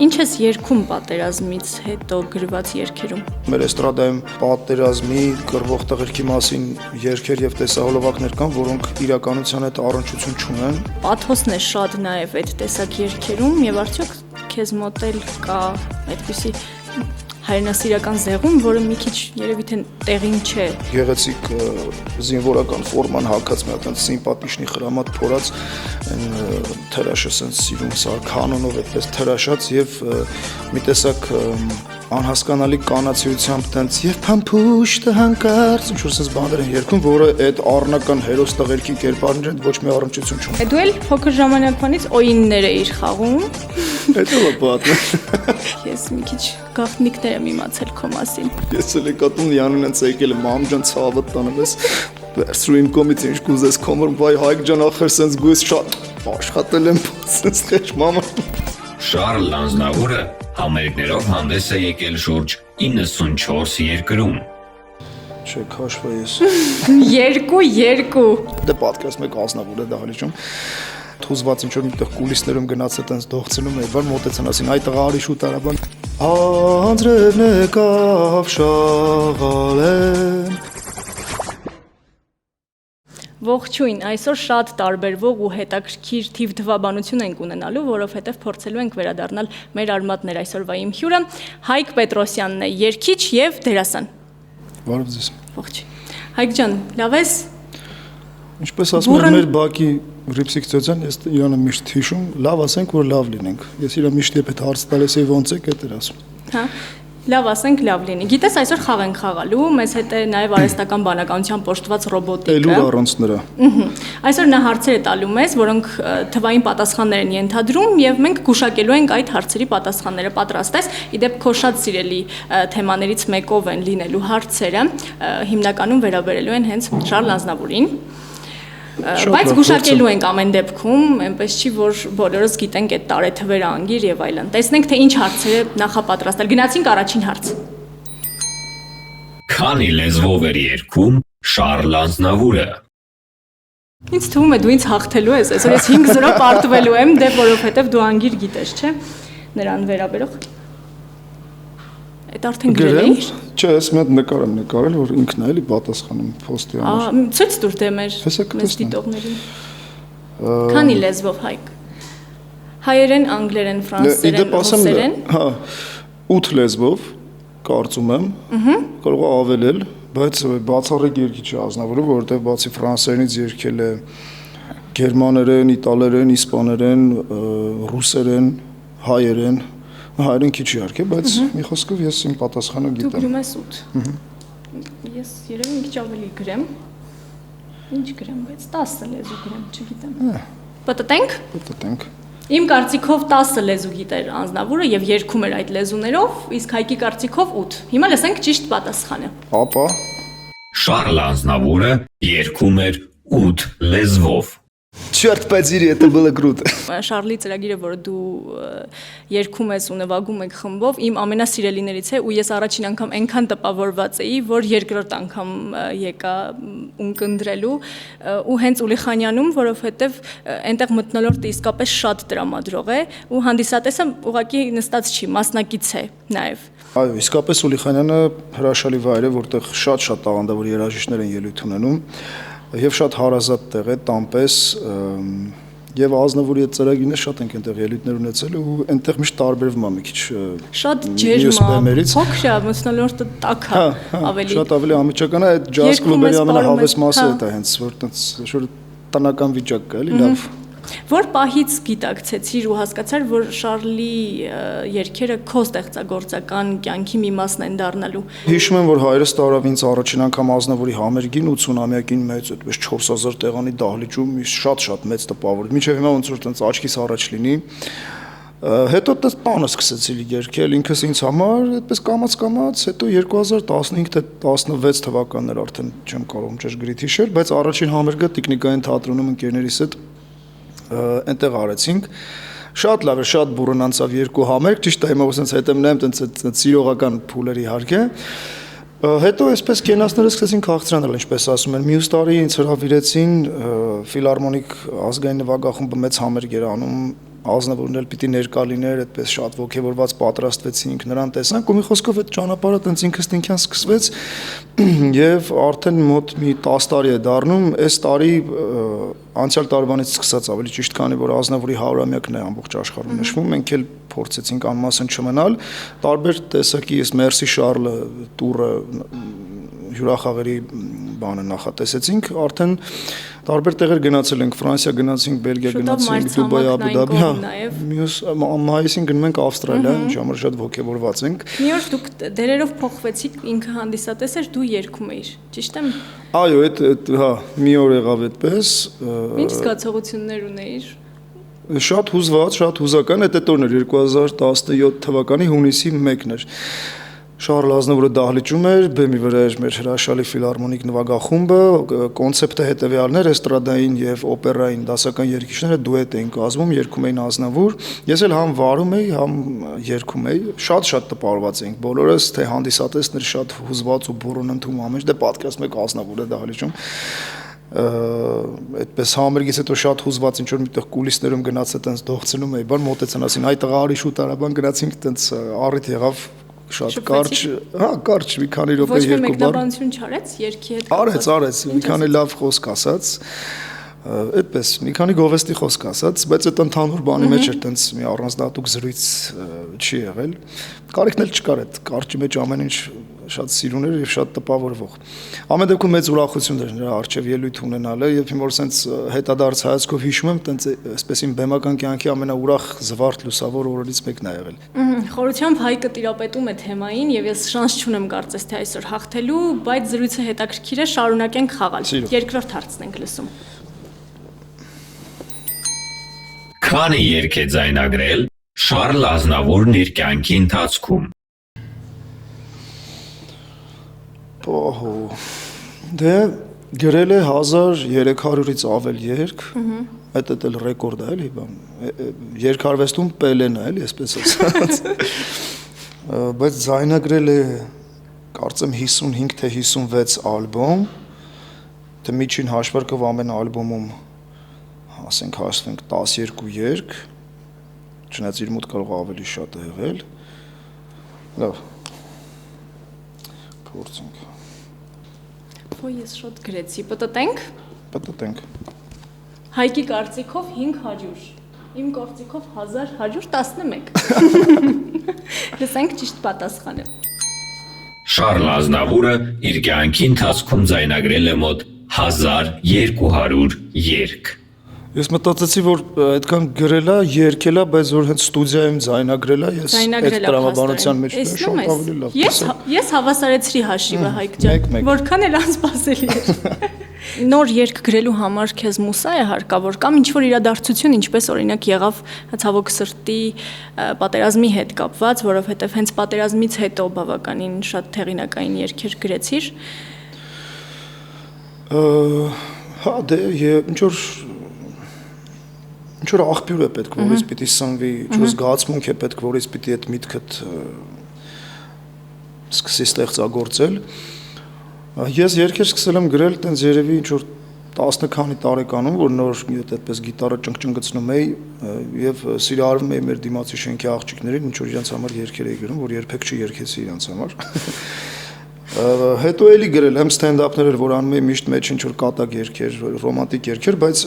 Ինչ ես երգում պատերազմից հետո գրված երգերում։ Մեր էստրադայում պատերազմի կռվող տղերքի մասին երգեր եւ տեսահոլովակներ կան, որոնք իրականության հետ առնչություն չունեն։ Պաթոսն է շատ նաև այդ տեսակ երգերում եւ արդյոք քեզ մոտ էլ կա այդպիսի հայրենասիրական զեղում, որը մի քիչ երևի թե տեղին չէ։ Գեղեցիկ զինվորական ֆորման հագած մի հատ սիմպաթիչնի խրամատ փորած այն թրաշը sense սիրուն սա կանոնով այդպես թրաշած եւ մի տեսակ անհասկանալի կանացիությամբ տենց եւ փամփուշտը հանկարծ ինչ-որ sense բաներ են երգում, որը այդ առնական հերոս տղերքի կերպարն են ոչ մի առնչություն չունի։ Դու էլ փոքր ժամանակվանից օիններ էիր խաղում։ Հետո պատմեմ։ Ես մի քիչ գաղտնիքներ եմ իմացել քո մասին։ Ես էլ եկատուն Յանին են ցեկել մամ ջան ցավը տանես վերցրու իմ կոմից ինչ կուզես կոմոր վայ Հայկ ջան ախր sense գույս շատ աշխատել եմ sense քեջ մամա Շարլ Լանզնավուրը համերգներով հանդես է եկել շուրջ 94 երկրում Չէ քաշվա ես Երկու Դե պատկերացնում եք Ազնավուրը դահլիճում Թուզված ինչ-որ միտեղ կուլիսներում գնաց է տենց դողցնում է բար մոտեցան ասին այ տղա արի շուտ արաբան Անձրևն եկավ շաղալեն Ողջույն, այսօր շատ տարբերվող ու հետաքրքիր թիվ թվաբանություն ենք ունենալու, որովհետև փորձելու ենք վերադառնալ մեր արմատներ այսօրվա իմ հյուրը Հայկ Պետրոսյանն է, երգիչ եւ դերասան։ Բարև ձեզ։ Ողջույն։ Հայկ ջան, լավ ես։ Ինչպես ասում են մեր բակի Ռիփսիկ ծոցյան, ես իրանը միշտ հիշում, լավ ասենք, որ լավ լինենք։ Ես իրա միշտ երբ այդ հարց տալիս էի ոնց եք, այդ էր ասում։ Հա։ Լավ ասենք, լավ լինի։ Գիտես, այսօր խաղ ենք խաղալու, մեզ հետ է նաև արհեստական բանականության պոշտված ռոբոտիկը։ Էլուր առանց նրա։ Այսօր նա հարցեր է տալու մեզ, որոնք թվային պատասխաններ են ենթադրում եւ մենք գուշակելու ենք այդ հարցերի պատասխանները։ Պատրաստ ես։ Իդեպ քո շատ սիրելի թեմաներից մեկով են լինելու հարցերը, հիմնականում վերաբերելու են հենց Շարլ Ազնավուրին։ Բայց գուշակելու ենք ամեն դեպքում, այնպես չի, որ բոլորս գիտենք այդ տարեթվերը անգիր եւ այլն։ Տեսնենք թե ինչ հարցեր է նախապատրաստել։ Գնացինք առաջին հարց։ Քանի լեզվով էր երգում Շարլ Ազնավուրը Ինձ թվում է դու ինձ հաղթելու ես, այսօր ես 5-0 պարտվելու եմ, դե որովհետեւ դու անգիր գիտես, չէ՞, նրան վերաբերող։ Այդ արդեն գրել էիր։ Չէ, ես մի հատ նկար եմ նկարել, որ ինքն է էլի պատասխանում post-ի համար։ Ցույց տուր դե մեր դիտողներին։ Քանի լեզվով Հայկ։ Հայերեն, անգլերեն, ֆրանսերեն, ռուսերեն։ Հա, 8 լեզվով կարծում եմ։ Կարող է ավելել, բայց բացառիկ երգիչ է Ազնավուրը, որովհետև բացի ֆրանսերենից երգել է գերմաներեն, իտալերեն, իսպաներեն, ռուսերեն, հայերեն Հայերեն քիչ իհարկե, բայց մի խոսքով ես իմ պատասխանը գիտեմ։ Դու գրում ես 8։ Ես երևի մի քիչ ավելի գրեմ։ Ինչ գրեմ, բայց 10 լեզու գրեմ, չգիտեմ։ Պատտենք։ Պատտենք։ Իմ կարծիքով 10 լեզու գիտեր Ազնավուրը եւ երգում էր այդ լեզուներով, իսկ Հայկի կարծիքով 8։ Հիմա լսենք ճիշտ պատասխանը։ Ապա Շարլ Ազնավուրը երգում էր 8 լեզվով Черт подери, это было круто։ Շարլի ծրագիրը, որը դու երգում ես ու նվագում եք խմբով, իմ ամենասիրելիներից է ու ես առաջին անգամ այնքան տպավորված էի, որ երկրորդ անգամ եկա ունկնդրելու ու հենց Ուլիխանյանում, որովհետև այնտեղ մթնոլորտը իսկապես շատ տրամադրող է ու հանդիսատեսը ուղղակի նստած չի, մասնակից է նաև։ Այո, իսկապես Ուլիխանյանը հրաշալի վայր է, որտեղ շատ տաղանդավոր երաժիշտներ են ելույթ ունենում։ Եվ շատ հարազատ տեղ է, տամպես, եւ Ազնավուրի այդ ծրագիրը շատ ենք այնտեղ ելույթներ ունեցել ու այնտեղ միշտ տարբերվում է մի քիչ շատ ջերմ է, փոքր է, մթնոլորտը տաք է, ավելի շատ ավելի ամիջական է, այդ ջազ կլուբերի ամենահավես մասը է դա հենց, որ տենց շուտ տնական վիճակ կա, էլի լավ։ Որ պահից գիտակցեցիր ու հասկացար, որ Շարլի երգերը քո ստեղծագործական կյանքի մի մասն են դառնալու։ Հիշում եմ, որ հայրս տարավ ինձ առաջին անգամ Ազնավուրի համերգին 80-ամյակին մեծ այդպես 4000 տեղանի դահլիճում շատ մեծ տպավորիչ։ Մինչև հիմա ոնց որ տենց աչքիս առաջ լինի։ Հետո դες տանը սկսեցի երգել ինքս ինձ համար, այդպես կամաց, հետո 2015 թե 16 թվականներ արդեն չեմ կարող ճշգրիտ հիշել, բայց առաջին համերգը Տիկնիկային թատրոնում ընկերներիս հետ այնտեղ արեցինք շատ լավ է շատ բուրըն անցավ երկու համերգ ճիշտ է հիմա ոսենց հետ եմ նայում տենց սիրողական փուլեր իհարկե հետո այսպես կենասները սկսեցին քաղցրանալ ինչպես ասում են մյուս տարի ինձ հրավիրեցին ֆիլհարմոնիկ ազգային նվագախումբը մեծ համերգ էր անում Ազնավուրն էլ պիտի ներկա լիներ, այդպես շատ ոգևորված պատրաստվեցինք, նրան տեսանք ու մի խոսքով այդ ճանապարհը տենց ինքստինքյան սկսվեց եւ արդեն մոտ մի 10 տարի է դառնում, այս տարի անցյալ տարվանից սկսած ավելի ճիշտ, քանի որ Ազնավուրի 100-ամյակն է ամբողջ աշխարհում նշվում, մենք էլ փորձեցինք անմասն չմնալ, տարբեր տեսակի այս Մերսի Շարլը տուրը հյուրախաղերի բանը նախատեսեցինք, արդեն տարբեր տեղեր գնացել ենք, Ֆրանսիա գնացինք, Բելգիա գնացինք, Դուբայ, Աբու Դաբի, մյուս մայիսին գնում ենք Ավստրալիա, ինչ համար շատ ոգևորված ենք։ Մի օր դուք դերերով փոխվեցիք, ինքը հանդիսատես էր, դու երգում էիր, ճիշտ եմ։ Այո, հա, մի օր եղավ այդպես։ Ինչ զգացողություններ ունեիր։ Շատ հուզված, շատ հուզական, այդ օրն էր 2017 թվականի հունիսի 1-ն էր։ Շարլ Ազնավուրը դահլիճում էր, բեմի վրա էր մեր հրաշալի ֆիլհարմոնիկ նվագախումբը, կոնցեպտը հետևյալն էր, էստրադային եւ օպերային դասական երգիչները դուետ էին կազմում, երգում էին Ազնավուր։ Ես էլ համ վարում էի, համ երգում էի, շատ տպավորված էինք բոլորս, թե հանդիսատեսն էր շատ հուզված ու բուրոն ընդում ամեն ինչ, դե պատկերացնում եք Ազնավուրը դահլիճում։ Այդպես համերգից հետո շատ հուզված ինչ որ միտեղ կուլիսներում գնաց այտենց դողցնում էի, բան մոտեցան ասին, այ տղա արի շուտ արաբան գնացինք այտենց առիթ եղավ շատ կարճ, հա, կարճ մի քանի րոպե երկու բառ։ Ոչ մի մեկնաբանություն չարեց երգի հետ։ Արեց, մի քանի լավ խոսք ասաց։ Այդպես մի քանի գովեստի խոսք ասաց, բայց այդ ընդհանուր բանի մեջ էր տենց մի առանձնահատուկ զրույց չի եղել։ Կարիքն էլ չկար այդ կարճի մեջ ամեն ինչ շատ սիրուն էր եւ շատ տպավորվող։ Ամեն դեպքում մեծ ուրախություն էր նրա արժեվ ելույթ ունենալը եւ հիմա որ սենց հետադարձ հայացքով հիշում եմ, տենց այսպես իմ բեմական կյանքի ամենաուրախ զվարթ լուսավոր օրերից մեկն է եղել։ Խորությամբ Հայկը տիրապետում է թեմային եւ ես շանս չունեմ կարծես թե այսօր հաղթելու, բայց զրույցը հետաքրքիր է, շարունակենք խաղալ։ Երկրորդ հարցն ենք լսում։ Քանի երգ է ձայնագրել Շարլ Ազնավուրն իր կյանքի ընթացքում։ Օհո։ Դե գրել է 1300-ից ավել երգ։ Այդ էլ ռեկորդ է, էլի բան։ Երգարվեստում Պելեն է, էլի, այսպես ասած։ Բայց ձայնագրել է կարծեմ 55 թե 56 ալբոմ։ Թե միջին հաշվարկով ամեն ալբոմում ասենք հաշվենք 12 երգ, չնայած իր մոտ կարող ավելի շատ է եղել։ Լավ։ Փորձենք։ Ոյ ես շատ գրեցի, պատտենք։ Պատտենք։ Հայկի կարծիքով 500, իմ կարծիքով 1111։ Լսենք ճիշտ պատասխանը։ Շարլ Ազնավուրը իր կյանքի ընթացքում ձայնագրել է մոտ 1200 երգ։ Ես մտածեցի, որ այդքան գրել է, երգել է, բայց որ հենց ստուդիայում ձայնագրել է, ես այդ տրամաբանության մեջ շատ ավելի լավ։ Ես հավասարեցրի հաշիվը Հայկ ջան, որքան էլ անսպասելի էր։ Նոր երգ գրելու համար քեզ մուսա է հարկավոր կամ ինչ որ իրադարձություն, ինչպես օրինակ եղավ ցավոք սրտի պատերազմի հետ կապված, որովհետև հենց պատերազմից հետո բավականին շատ թեղինակային երգեր գրեցիր։ Հա, դե ինչ որ աղբյուր է պետք, որից պիտի սնվի, ինչ որ զգացմունք է պետք, որից պիտի այդ միտքդ սկսի ստեղծագործել։ Ես երգեր սկսել եմ գրել տենց երևի ինչ որ 10 քանի տարեկանում, որ նոր այդպես գիտարը ճնգճնգցնում էի եւ սիրահարվում էի մեր դիմացի շենքի աղջիկներին, ինչ որ իրենց համար երգեր էի գրում, որ երբեք չերգեցի իրենց համար։ Հետո էլի գրել եմ ստենդափներ, որ անում էի միշտ մեջ ինչ որ կատակ երգեր, ռոմանտիկ երգեր, բայց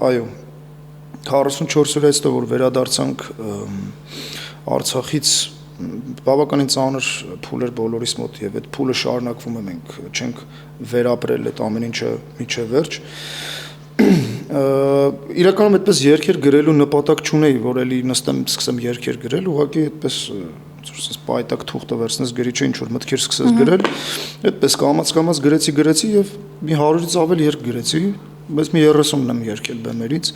այո 44 օրից հետո որ վերադարձանք Արցախից բավականին ծանր փուլ էր բոլորիս մոտ եւ այդ փուլը շարունակվում է, մենք չենք վերապրել այդ ամեն ինչը միջև վերջ։ Իրականում այդպես երգեր գրելու նպատակ չունեի, որ էլի նստեմ սկսեմ երգեր գրել, ուղղակի այդպես ցույց պայտակ թուղթը վերցնես գրի չէ ինչ որ մտքեր սկսես գրել, այդպես կամաց գրեցի եւ մի 100-ից ավել երգ գրեցի, բայց մի 30-ն եմ երգել բեմերից։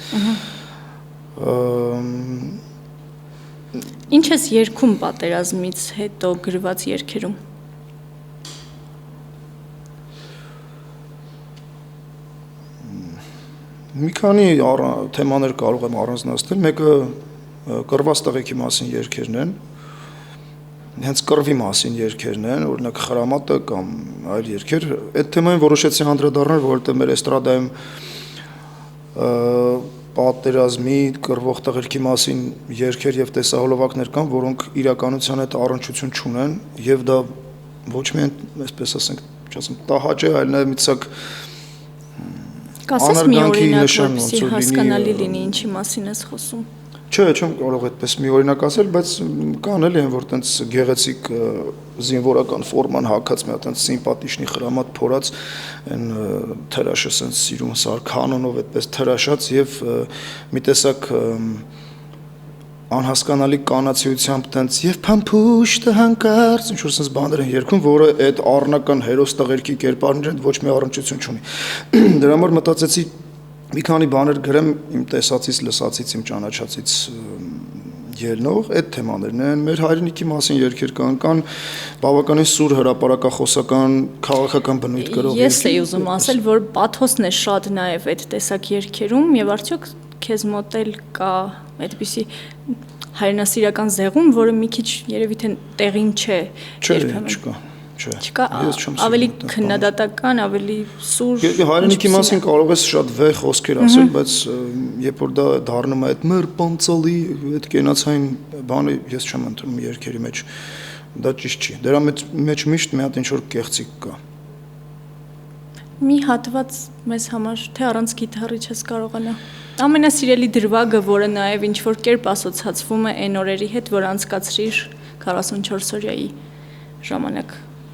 Ինչ ես երգում պատերազմից հետո գրված երգերում։ Մի քանի թեմաներ կարող եմ առանձնացնել, մեկը կռված տղեկի մասին երգերն են, հենց կռվի մասին երգերն են, օրինակ խրամատը կամ այլ երգեր, այդ թեմային որոշեցի անդրադառնալ, որովհետև մեր էստրադայում պատերազմի կռվող տղերքի մասին երգեր եւ տեսահոլովակներ կան, որոնք իրականության հետ առնչություն չունեն եւ դա ոչ միայն, այսպես ասենք, չասեմ, տահաճ է, այլ նաեւ միցակ Կասես մի օրինակ, որպեսզի հասկանալի լինի ինչի մասին ես խոսում։ Չէ, չեմ կարող այդպես մի օրինակ ասել, բայց կան էլի այն որ տենց գեղեցիկ զինվորական ֆորման հագած մի հատ տենց սիմպաթիշնի խրամատ փորած այն թրաշը սենց սիրուն սար կանոնով այդպես թրաշած եւ մի տեսակ անհասկանալի կանացիությամբ տենց եւ փամփուշտը հանկարծ ինչ որ sense բաներ են երգում, որը այդ առնական հերոս տղերքի կերպարներն ոչ մի առնչություն չունի։ Դրա համար մտածեցի մի քանի բաներ գրեմ իմ տեսածից, լսածից, իմ ճանաչածից ելնող այդ թեմաներն են։ Մեր հայրենիքի մասին երգեր կան բավականին սուր հրապարակախոսական, քաղաքական բնույթ կրող երգեր։ Ես էի ուզում ասել, որ պաթոսն է շատ նաեւ այդ տեսակ երգերում եւ արդյոք քեզ մոտ կա այդպիսի հայրենասիրական զեղում, որը մի քիչ երևի թե տեղին չէ երբեմն։ Չկա, ավելի քննադատական, ավելի սուր։ Հայրենիքի մասին կարող ես շատ վեհ խոսքեր ասել, բայց երբ որ դա դառնում է այդ մեր պանցալի այդ կենացային բանը, ես չեմ ընդունում երգերի մեջ, դա ճիշտ չի։ Դրա մեջ միշտ մի հատ ինչ-որ կեղծիք կա։ Մի հատված մեզ համար թե առանց գիտարի չես կարողանա։ Ամենասիրելի դրվագը, որը նաև ինչ-որ կերպ ասոցացվում է այն օրերի հետ, որ անցկացրիր 44-օրյայի ժամանակ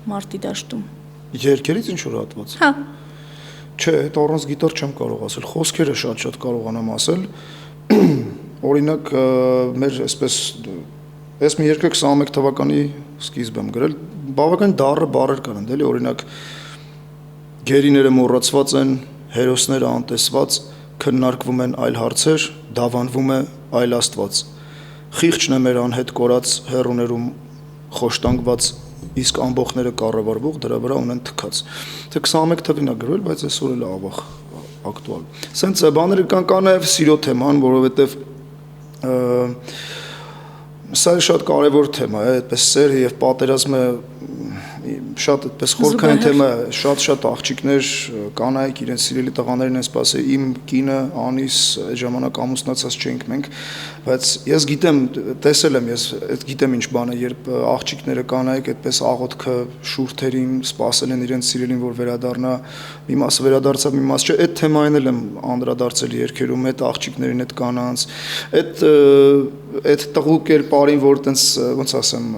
մարտի դաշտում։ Երգերից ինչ-որ հատված։ Հա։ Չէ, այդ առանց գիտար չեմ կարող ասել, խոսքերը շատ կարողանամ ասել։ Օրինակ, մեր այսպես ես մի երգը 21 թվականի սկիզբ եմ գրել, բավական դառը բառեր կան, էլի, օրինակ գերիները մոռացված են, հերոսները անտեսված, քննարկվում են այլ հարցեր, դավանվում է այլ աստված։ Խիղճն է մեր անհետ կորած հեռուներում խոշտանգված, իսկ ամբողջները կառավարվող դրա վրա ունեն թքած։ Թե 21 թվին է գրվել, բայց այսօր էլ ավաղ ակտուալ։ Սենց բաները կան նաև սիրո թեման, որովհետև սա շատ կարևոր թեմա է, այդպես սերը եւ պատերազմը շատ այդպես խորքային թեմա է, շատ աղջիկներ կանայք իրենց սիրելի տղաներին են սպասել, իմ կինը անիս այդ ժամանակ ամուսնացած չենք մենք, բայց ես գիտեմ, տեսել եմ, ես գիտեմ ինչ բան է, երբ աղջիկները կանայք այդպես աղոթքը շուրթերին սպասել են իրենց սիրելին, որ վերադառնա, մի մասը վերադարձավ, մի մասը չէ, այդ թեմային էլ եմ անդրադարձել երգերում, այդ աղջիկներին, այդ կանանց, այդ տղու կերպարին, որ տենց ոնց ասեմ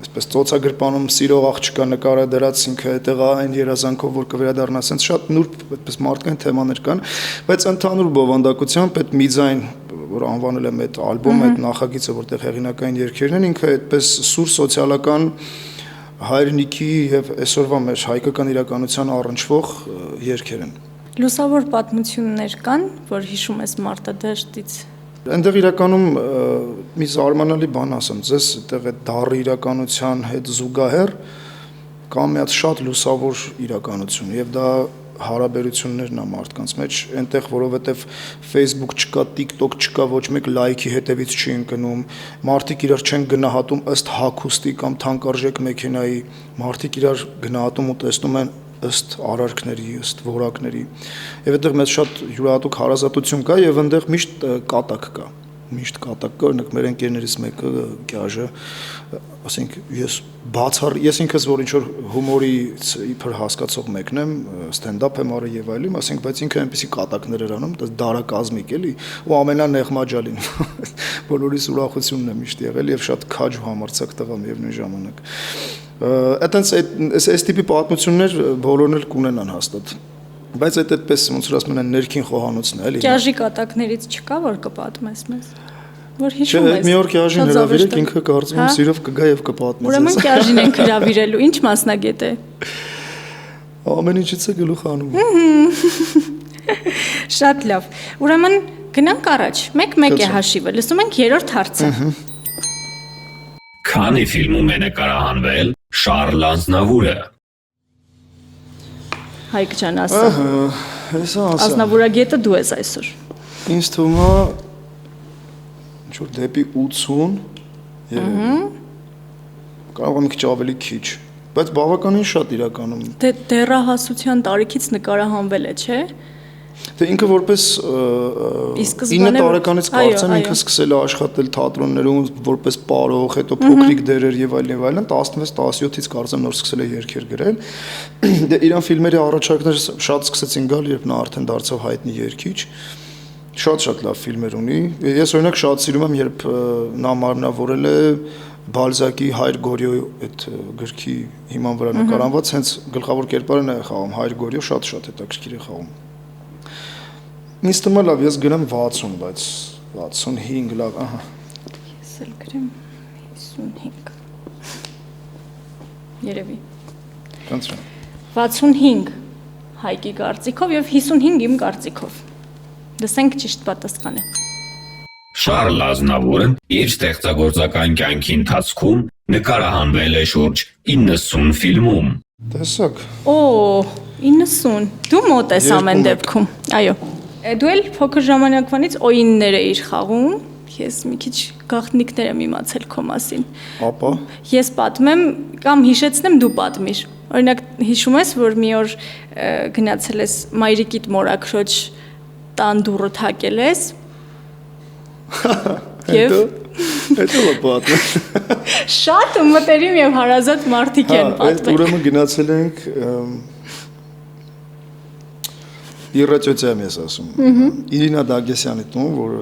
այսպես ծոցագրպանում սիրող աղջկա նկարը դրած ինքը այդտեղ այն երազանքով որ կվերադառնա, ասենց շատ նուրբ այդպես մարդկային թեմաներ կան, բայց ընդհանուր բովանդակությամբ այդ միձայն, որ անվանել եմ այդ ալբոմը, այդ նախագիծը, որտեղ հեղինակային երգերն են, ինքը այդպես սուր սոցիալական հայրենիքի եւ այսօրվա մեր հայկական իրականության առնչվող երգեր են։ Լուսավոր պատմություններ կան, որ հիշում ես մարտադաշտից։ Այնտեղ իրականում մի զարմանալի բան ասեմ, ձեզ այդտեղ այդ դառը իրականության հետ զուգահեռ կա մի հատ շատ լուսավոր իրականություն եւ դա հարաբերություններն է մարդկանց մեջ, այնտեղ որովհետեւ Facebook չկա, TikTok չկա, ոչ մեկ լայքի հետևից չի ընկնում, մարդիկ իրար չեն գնահատում ըստ հագուստի կամ թանկարժեք մեքենայի, մարդիկ իրար գնահատում ու տեսնում են ըստ արարքների, ըստ որակների։ Եվ այդտեղ մեծ շատ յուրահատուկ հարազատություն կա եւ այնտեղ միշտ կատակ կա։ Միշտ կատակ կա, օրինակ մեր ընկերներից մեկը Գյաժը, ասենք ես ինքս որ ինչ որ հումորից իբր հասկացող մեկն եմ, ստենդափ եմ արել եւ այլն, ասենք, բայց ինքը այնպեսի կատակներ էր անում, դա դարակազմիկ էլի, ու ամենանեղմաջալին։ Բոլորիս ուրախությունն է միշտ եղել եւ շատ քաջ ու համարցակ տղա միևնույն ժամանակ։ Այս տիպի պատմություններ բոլորն էլ կունենան հաստատ։ Բայց այդպես ոնց որ ասում են ներքին խոհանոցն է, էլի։ Գյաժի կատակներից չկա որ կպատմես մեզ։ Որ հիշում ես։ Չէ, մի օր Գյաժին հրավիրեք, ինքը կարծում եմ սիրով կգա եւ կպատմի։ Ուրեմն Գյաժին են հրավիրելու, ինչ մասնագետ է։ Ամեն ինչից է գլուխ անում։ Շատ լավ։ Ուրեմն գնանք առաջ։ Մեկ է հաշիվը։ Լսում ենք երրորդ հարցը։ Քանի ֆիլմում է նկարահանվել Շարլ Ազնավուրը։ Հայկ ջան, ասա։ Հեսա ասա։ Ազնավուրագետը դու ես այսօր։ Ինձ թվում է ինչ որ դեպի 80 կարող է մի քիչ ավելի քիչ, բայց բավականին շատ իրականում։ Դեռահասության տարիքից նկարահանվել է, չէ՞։ Դե ինքը որպես 9 տարեկանից կարծեմ ինքը սկսել է աշխատել թատրոններում որպես պարող, հետո փոքրիկ դերեր եւ այլն, 16-17-ից կարծեմ նոր սկսել է երգեր գրել։ Դե իրան ֆիլմերի առաջարկներ շատ սկսեցին գալ, երբ նա արդեն դարձավ հայտնի երգիչ։ Շատ լավ ֆիլմեր ունի։ Ես օրինակ շատ սիրում եմ, երբ նա մարմնավորել է Բալզակի Հայր Գորյոյի այդ գրքի հիման վրա նկարանված, հենց գլխավոր կերպարը նա է խաղում, Հայր Գորյո շատ հետաքրքիր է խաղում։ Ինձ թվում է լավ, ես գրեմ 60, բայց 65 լավ, ահա։ Ես էլ գրեմ 55։ Երևի։ Կանցրեմ։ 65 Հայկի կարծիքով եւ 55 իմ կարծիքով։ Լսենք ճիշտ պատասխանը։ Շարլ Ազնավուրն իր ստեղծագործական կյանքի ընթացքում նկարահանվել է շուրջ 90 ֆիլմում։ Տեսակ։ Օ, 90։ Դու մոտ ես ամեն դեպքում։ Այո։ Դու էլ փոքր ժամանակվանից օիններ էիր խաղում։ Ես մի քիչ գաղտնիքներ եմ իմացել քո մասին։ Ապա։ Ես պատմեմ կամ հիշեցնեմ, դու պատմիր։ Օրինակ հիշում ես, որ մի օր գնացել ես մայրիկիդ մորաքրոջ տան դուռը թակել ես։ Եվ հետո պատմել։ Շատ մտերիմ եւ հարազատ մարդիկ են պատմել։ Ուրեմն գնացել ենք Իրաճոցյամ ես ասում։ Իրինա Դագեսյանի տուն, որ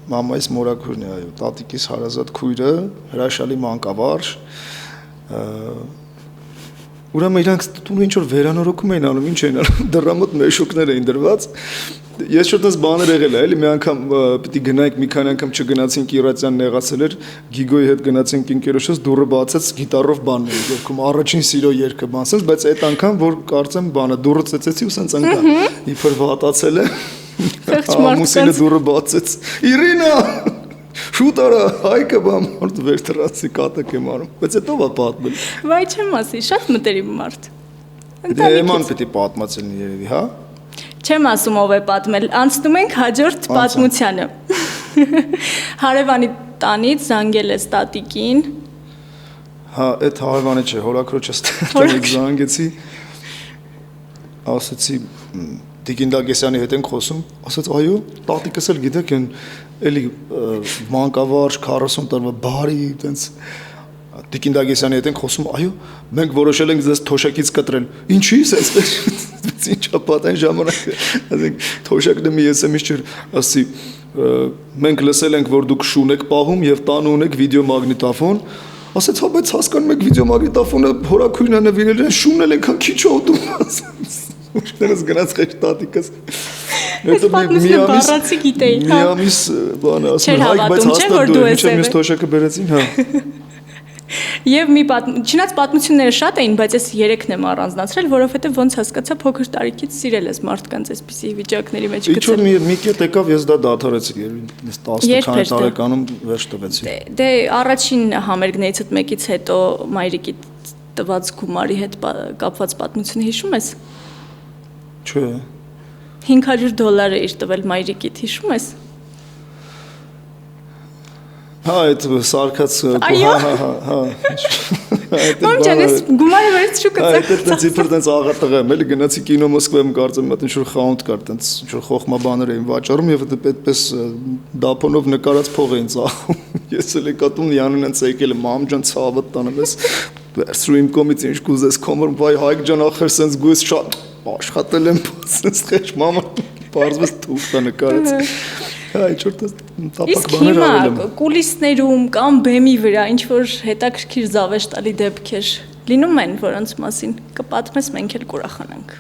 մամայիս մորաքուրն է, այո, տատիկիս հարազատ քույրը, հրաշալի մանկավարժ։ Ուրեմն իրանք տունը ինչ որ վերանորոգում էին անում, ինչ էին անում, դռամոտ մեշուկներ էին դրված։ Ես շուտ այս բաներ եղել է, էլի մի անգամ պիտի գնայինք, մի քանի անգամ չգնացինք, Իրացյան նեղացել էր, Գիգոյի հետ գնացինք ինքերոջս, դուռը բացեց, գիտարով բանն էր, երգում առաջին սիրո երգը բանսեց, բայց այդ անգամ որ կարծեմ բանը դուռը ծեծեցի ու սենց ընկա, իբր վատացել է։ Ամուսինը դուռը բացեց։ Իրինա, շուտ արա, Հայկը բամ, մարդ վեր թռացի կատակ եմ անում, բայց հետո վա պատմել։ Վայ չեմ ասի, շատ մտերիմ մարդ։ Դե Էման պիտի պատմացել երևի, հա։ Չեմ ասում ով է պատմել, անցնում ենք հաջորդ պատմությանը։ Հարևանի տանից զանգել ես տատիկին։ Հա, այդ հարևանը չէ, հորաքրոջս տանից զանգեցի։ Ասացի Տիկին Դագեսյանի հետ ենք խոսում, ասաց այո, տատիկս էլ գիտեք, էլի մանկավարժ 40 տարվա բարի, այտենց Տիկին Դագեսյանի հետ ենք խոսում, այո, մենք որոշել ենք ձեզ թոշակից կտրել։ Ինչի՞ էսպես։ Ինչա պատային ժամանակ, ասենք թոշակն մի SMS չէր, ասի մենք լսել ենք, որ դուք շուն եք պահում եւ տանը ունեք վիդեոմագնիտոֆոն, ասեց հա բայց հասկանում եք վիդեոմագնիտոֆոնը հորաքույրն է նվիրել են, շունն էլ այնքան քիչ է ուտում, ուշներս գնաց խեշ տատիկս։ Հետո մի ամիս բանը ասում հայք, բայց հաստատ դու ինչ եմ ես թոշակը բերեցին, հա։ Եվ մի չնայած պատմությունները շատ էին, բայց ես 3-ն եմ առանձնացրել, որովհետև ոնց հասկացա փոքր տարիքից սիրել ես մարդկանց այսպիսի վիճակների մեջ գցել։ Ինչ-որ մի կետ եկավ, ես դա դադարեցի, 10 տարեկանում վերջ տվեցի։ Դե առաջին համերգներից մեկից հետո մայրիկիդ տված գումարի հետ կապված պատմությունը հիշում ես։ Չէ։ $500 էր տվել մայրիկիդ, հիշում ես։ Հա, այդ սարկած հա։ Ո՞մ ջան, ես գումարը վերից շուկա ծախ։ Այդ իբր տենց աղատղ եմ, էլի գնացի կինո Մոսկվայում կարծեմ, մտ ինչ-որ խաունտ կար, տենց ինչ-որ խոխմա բաներ էին վաճառում եւ այդպես դափոնով նկարած փող էին ծախում։ Ես էլ եկատում Յանին ընց եկել եմ, մամ ջան, ցավը տանեմ ես վերցրու իմ կողմից ինչ կուզես կոմոր, վայ Հայկ ջան, ախր սենց գույս շատ աշխատել եմ, սենց խեշ մամա, բարձվես թուղթա նկարեց։ Հա, ինչ-որ տապակ բաներ արել եմ։ Կուլիսներում կամ բեմի վրա ինչ-որ հետաքրքիր զավեշտալի դեպքեր լինում են, որոնց մասին կպատմես, մենք էլ կուրախանանք։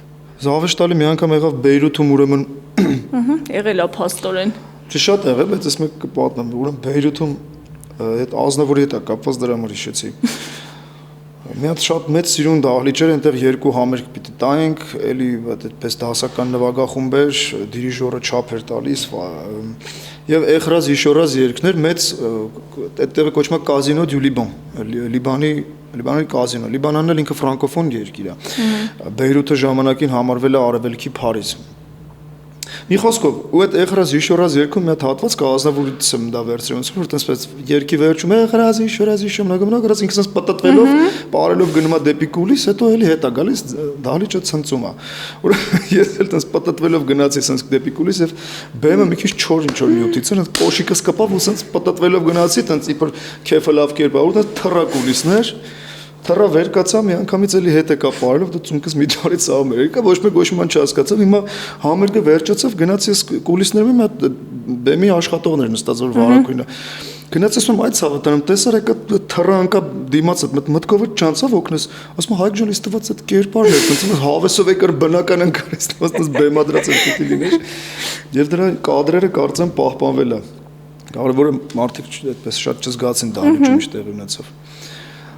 Զավեշտալի մի անգամ եղավ Բեյրութում, ուրեմն եղել է փաստորեն։ Չի շատ եղել, բայց ես մեկ կպատնեմ, ուրեմն Բեյրութում այդ Ազնավուրի հետ է կապված դրա համար հիշեցի։ Մի հատ շատ մեծ սիրուն դահլիճ էր, այնտեղ երկու համերգ պիտի տայինք, էլի այդպես դասական նվագախումբ էր, դիրիժորը չափ էր տալիս, եւ եղրած հիշորած երգներ, մեծ այդտեղը կոչվում է Կազինո դու Լիբան, Լիբանի կազինո, Լիբանանն էլ ինքը ֆրանկոֆոն երկիր է։ Բեյրութը ժամանակին համարվել է արևելքի Փարիզ։ Մի խոսքով, ու այդ եղրած իշորած երկում մի հատ հատված կա Ազնավուրից եմ դա վերցրել, որ տեսպես երկի վերջում եղրած իշորած много ինքնս պատտվելով, բարելով գնում է դեպի կուլիս, հետո էլի հետ է գալիս դահլիճը ցնծում է։ Որ ես էլ տես պատտվելով գնացի սենց դեպի կուլիս եւ բեմը մի քիչ չոր ինչ որ նյութից էր, կոշիկս կպավ ու սենց պատտվելով գնացի, տենց իբր քեֆը լավ կերպ, ու տես թռա կուլիսներ Թռա վեր կացա մի անգամից էլի հետ եկա բարելով դու ծունկս մի դարից աղմեր եկա ոչ մեկ ոչ ման չհասկացավ հիմա համերգը վերջացավ գնացի ես կուլիսներում մի հատ բեմի աշխատողներ նստած որ վարակույնը գնացի ասում այդ ցավտանում տեսար եկա թռա անկա դիմաց այդ մտքովը չանցավ օգնես ասում Հայկ ջան իստված այդ կերպարն է ոնց հավեսով եկար բնական անկարես ոստս բեմադրած է պիտի լիներ եւ դրա կադրերը կարծեմ պահպանվել է կարևորը մարդիկ այդպես շատ չզգացին դահլիճում ինչ տեղի ունեցավ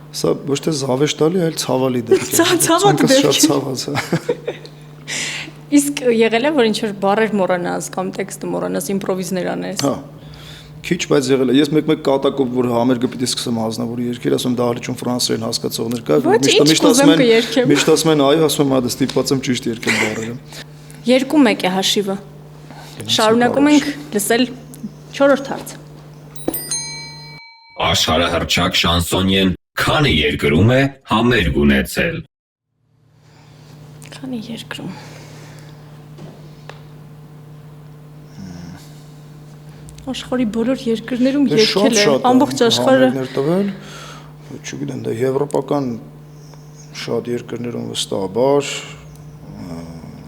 Սա ոչ թե զավեշ տալի, այլ ցավալի դեպք է։ Ցավալի դեպք։ Շատ ցավաց է։ Իսկ եղել է որ ինչ որ բառեր մոռանաս կամ տեքստը մոռանաս իմպրովիզներ անես։ Հա։ Քիչ բայց եղել է։ Ես մեկ կատակով որ համերգը պիտի սկսեմ Ազնավուրի երկեր, ասում դահլիճում ֆրանսերեն հասկացողներ կա, միշտ ասում են այո, ասում եմ հա ստիպված եմ ճիշտ երկել բառերը։ 2-1 է հաշիվը։ Շարունակում ենք լսել 4-րդ հարցը։ Աշխարհահռչակ շանսոնյեն քանի երկրում է համերգ ունեցել։ Քանի երկրում։ Աշխարհի բոլոր երկրներում երկել է ամբողջ աշխարհը։ Տվել, չգիտեմ, դա եվրոպական շատ երկրներում վստահաբար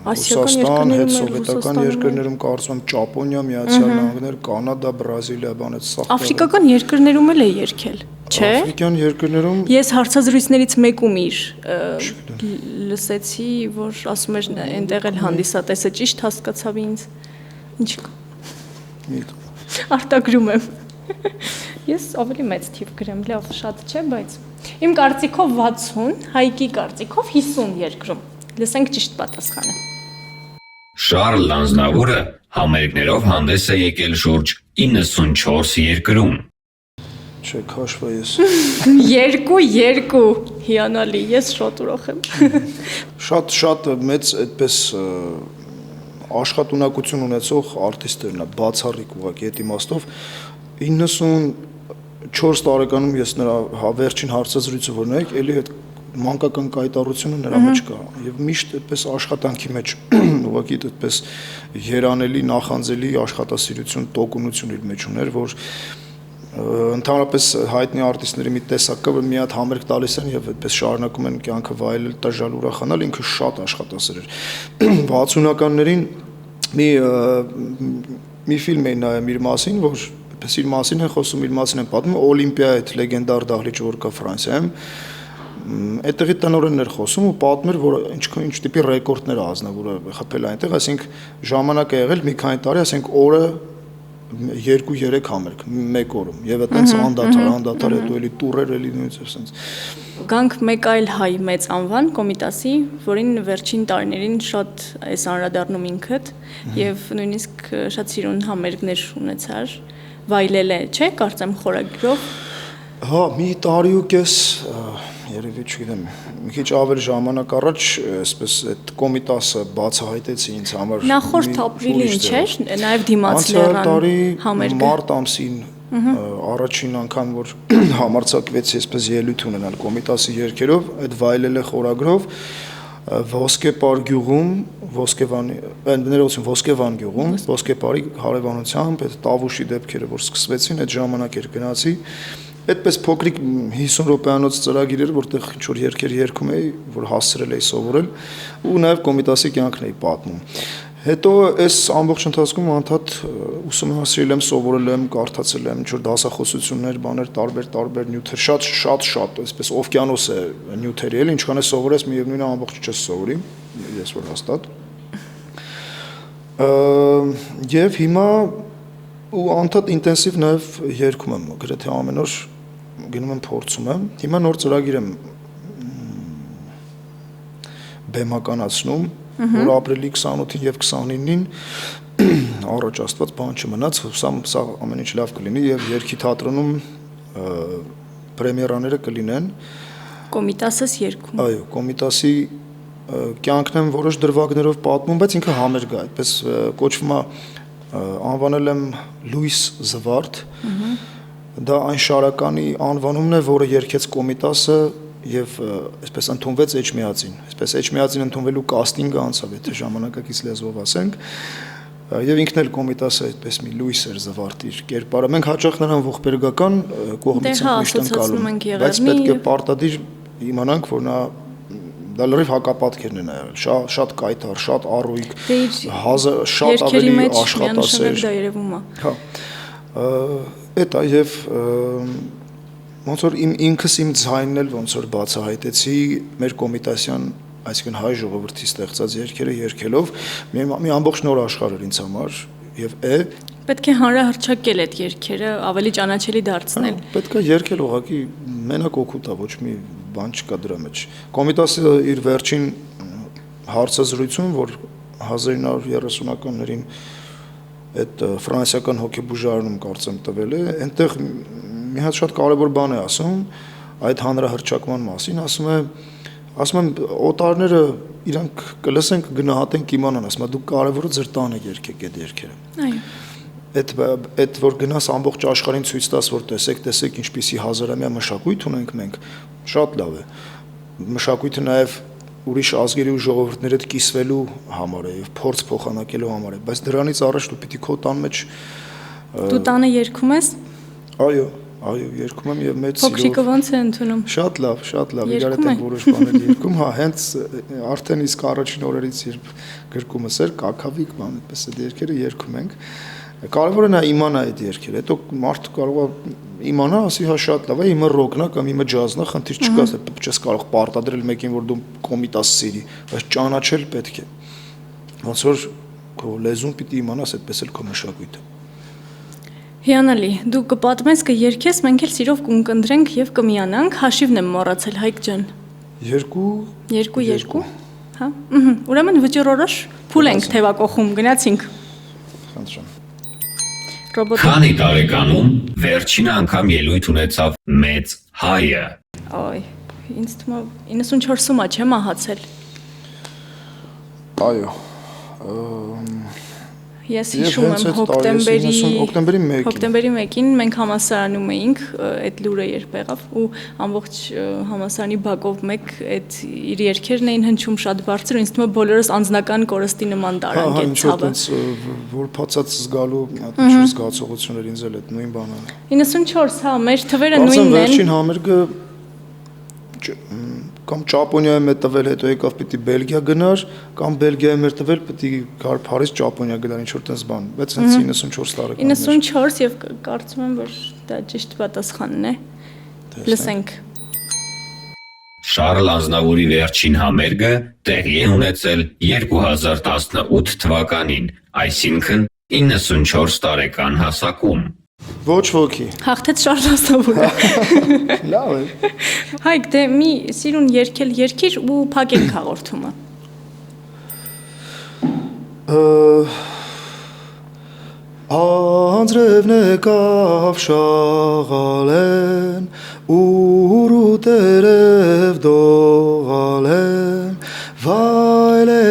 Ասիական երկրներում, սովետական երկրներում կարծում եմ Ճապոնիա, Միացյալ Նահանգներ, Կանադա, Բրազիլիա, բան այդ սա։ Աֆրիկական երկրներում էլ է երկել, չէ՞։ Աֆրիկյան երկրներում Ես հարցազրույցներից մեկում իր լսեցի, որ ասում էր այնտեղ էլ հանդիսատեսը ճիշտ հասկացավ ինձ։ Ինչ արտագրում եմ։ Ես ավելի մեծ թիվ գրեմ, լավ, շատ չէ, բայց իմ կարծիքով 60, Հայկի կարծիքով 50 երկրում։ Լսենք ճիշտ պատասխանը։ Շարլ Ազնավուրը համերգներով հանդես է եկել շուրջ 94 երկրում։ Չէ, քաշվա ես։ 2 հիանալի, ես շատ ուրախ եմ։ Շատ մեծ այդպես աշխատունակություն ունեցող արտիստերն է, բացառիկ ուղղակի այդ իմաստով 94 տարեկանում ես նրա վերջին հարցազրույցը որ նայեք, էլի այդ մանկական կայտառությունը նրա մեջ կա եւ միշտ այդպես աշխատանքի մեջ ուղղակի այդպես երանելի, նախանձելի աշխատասիրություն, տոկունություն իր մեջ ուներ, որ ընդհանրապես հայտնի արտիստների մի տեսակ կա, որ մի հատ համերգ տալիս են եւ այդպես շարունակում են կյանքը վայելել, տժժալ, ուրախանալ, ինքը շատ աշխատասեր էր 60-ականներին մի ֆիլմ էին նայում իր մասին, որ այդպես իր մասին են խոսում, իր մասին են պատմում Օլիմպիա այդ լեգենդար դահլիճը որ կա Ֆրանսիայում այդտեղի տնօրենն էր խոսում ու պատմեր, որ ինչ տիպի ռեկորդներ է Ազնավուրը խփել այնտեղ, ասենք ժամանակ է եղել մի քանի տարի, ասենք օրը 2-3 համերգ մեկ օրում եւ այտենց անդադար հետո էլի տուրեր էլի նույնպես ասենց Գանք մեկ այլ հայ մեծ անվան Կոմիտասի, որին վերջին տարիներին շատ էս անդրադառնում ինքդ եւ նույնիսկ շատ սիրուն համերգներ ունեցար, վայելել է, չէ՞, կարծեմ խորագրով։ Հա, մի տարի ու կես երևի չգիտեմ, մի քիչ ավելի ժամանակ առաջ այսպես այդ Կոմիտասը բացահայտեցի ինձ համար Նախորդ ապրիլին, չէ՞, նաև դիմաց լեռան համերգը մարտ ամսին առաջին անգամ որ համարձակվեցի այսպես ելույթ ունենալ Կոմիտասի երգերով, այդ վայելել է խորագրով Ոսկեպար գյուղում, Ոսկեվան գյուղում, Ոսկեպարի հարևանությամբ այդ Տավուշի դեպքերը որ սկսվեցին, այդ ժամանակ էր գնացի Այդպես փոքրիկ 50 րոպեանոց ծրագիր էր, որտեղ ինչ-որ երգեր երգում էի, որ հասցրել էի սովորել, ու նաև Կոմիտասի կյանքն էի պատմում։ Հետո այս ամբողջ ընթացքում անդադ ուսումնասիրել եմ, սովորել եմ, կարդացել եմ ինչ-որ դասախոսություններ, բաներ, տարբեր նյութեր, շատ, այսպես օվկիանոս է նյութերի էլ, ինչքան է սովորես, միևնույն է ամբողջ չես սովորի, ես որ հաստատ։ Եվ հիմա ու անդադ ինտենսիվ նաև երգում եմ, գրեթե ամեն օր գնում եմ փորձում եմ, հիմա նոր ծրագիր եմ բեմականացնում, որ ապրիլի 28-ին եւ 29-ին առաջ աստված բան չմնաց, սա ամեն ինչ լավ կլինի եւ երգի թատրոնում պրեմիերաները կլինեն։ Կոմիտասս երգում։ Այո, Կոմիտասի կյանքն եմ որոշ դրվագներով պատմում, բայց ինքը համերգ է, այդպես կոչվում է, անվանել եմ Լուիս Զվարդ։ Դա այն շարականի անվանումն է, որը երգեց Կոմիտասը եւ այսպես ընդունվեց Էջմիածին։ Այսպես Էջմիածին ընդունվելու կաստինգը անցավ, եթե ժամանակակից լեզվով ասենք։ Եվ ինքն էլ Կոմիտասը այդպես մի Լուիս էր Զվարդի կերպարը։ Մենք հաճախ նրան ողբերգական կողմից ենք միշտ ընկալում, բայց պետք է պարտադիր իմանանք, որ նա դա լրիվ հակապատկերն է եղել, շատ կայտար, շատ առույգ, շատ ավելի աշխատասեր։ Դա երևում է։ Հա։ Էդ է եւ ոնց որ ինքս իմ ձայնն էլ ոնց որ բացահայտեցի մեր կոմիտասյան, այսինքն հայ ժողովրդի ստեղծած երգերը երգելով, մի ամբողջ նոր աշխարհ էր ինձ համար եւ պետք է հանրահռչակել այդ երգերը, ավելի ճանաչելի դարձնել։ Պետք է երգել ուղղակի մենակ օգուտ է, ոչ մի բան չկա դրա մեջ։ Կոմիտասը իր վերջին հարցազրույցում, որ 1930-ականներին այդ ֆրանսիական հոգեբուժարանում կարծեմ տվել է, այնտեղ մի հատ շատ կարևոր բան է ասում այդ հանրահռչակման մասին, ասում եմ օտարները իրանք կլսեն, կգնահատեն, կիմանան, ասում եմ դուք կարևորը ձեր տանը երգեք այդ երգերը։ Այո։ Այդ որ գնաս ամբողջ աշխարհին ցույց տաս, որ տեսեք ինչպիսի հազարամյա մշակույթ ունենք մենք, շատ լավ է։ Մշակույթը նաև ուրիշ ազգերի ու ժողովուրդների հետ կիսվելու համար է եւ փորձ փոխանակելու համար է, բայց դրանից առաջ դու պիտի քո տան մեջ Դու տանը երգում ես։ Այո, երգում եմ եւ մեծ սիրով։ Փոքրիկը ոնց է ընդունում։ Շատ լավ, իրար հետ ենք որոշ բաներ երգում, հա, հենց արդեն իսկ առաջին օրերից երբ գրկումս էր, կակավիկ բան, այդպես այդ երգերը երգում ենք։ Կարևորը նա իմանա այդ երգերը, հետո մարդը կարող է իմանա, ասի հա շատ լավ է, իմը ռոքն է կամ իմը ջազն է, խնդիր չկա, չես կարող պարտադրել մեկին, որ դու կոմիտաս սիրի, բայց ճանաչել պետք է։ Ոնց որ քո լեզուն պիտի իմանաս, այդպես էլ քո մշակույթը։ Հիանալի, դու կպատմես, կերգես, մենք էլ սիրով կընկնդրենք եւ կմիանանք, հաշիվն եմ մոռացել, Հայկ ջան։ 2 հա։ Ուրեմն վճռորոշ փուլ ենք թևակողում, գնացինք։ Խնդրեմ։ Քանի տարեկանում վերջին անգամ ելույթ ունեցավ մեծ հայը։ Այ, ինձ թվում է 94-ում է, չեմ ահացել։ Այո։ Ես հիշում եմ հոկտեմբերի 1-ին մենք համալսարանում էինք, այդ լուրը երբ եղավ ու ամբողջ համալսարանի բակով մեկ այդ իր երգերն էին հնչում շատ բարձր, ինձ թվում է բոլորս անձնական կորստի նման տարանք այդ ցավը։ Որ փածած զգալու ինչ զգացողություններ ինձ էլ այդ նույն բանը։ 94, հա, մեր թվերը նույնն են։ Վերջին համերգը կամ Ճապոնիայում է տվել, հետո եկավ պիտի Բելգիա գնար, կամ Բելգիայում էր տվել, պիտի գար Փարիզ, Ճապոնիա գնար, ինչ որ տես բան, բայց հենց 94 տարեկան։ 94 եւ կարծում եմ, որ դա ճիշտ պատասխանն է։ Լսենք։ Շարլ Ազնավուրի վերջին համերգը տեղի է ունեցել 2018 թվականին, այսինքն 94 տարեկան հասակում։ Ոչ ոքի։ Հաղթեց Շարլ Ազնավուրը։ Լավ է։ Հայկ, դե մի սիրուն երգիր ու փակենք հաղորդումը։ Անձրևն եկավ շաղալեն, ուրու տերև դողալեն, վայ լե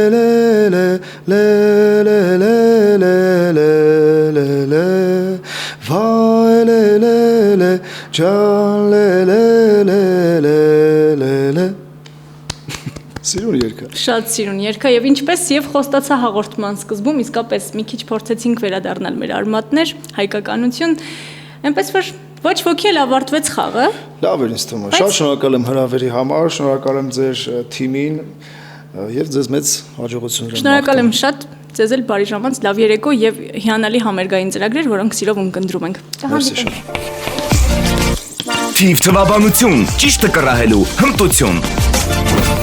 վայ լե ջան լե Սիրուն երգը։ Շատ սիրուն երգը եւ ինչպես եւ խոստացա հաղորդման սկզբում իսկապես մի քիչ փորձեցինք վերադառնալ մեր արմատներ, հայկականություն, այնպես որ ոչ ոքի էլ ավարտվեց խաղը։ Լավ էր ինձ թվում։ Շատ շնորհակալ եմ հրավերի համար, շնորհակալ եմ ձեր թիմին եւ ձեզ մեծ հաջողություններ եմ։ Շնորհակալ եմ շատ, ձեզ էլ բարի ժամանց, լավ երեկո եւ հիանալի համերգային ծրագրեր, որոնք սիրով ընկնդրում ենք։ Թիվ թվաբանություն, ճիշտը կռահելու հմտություն։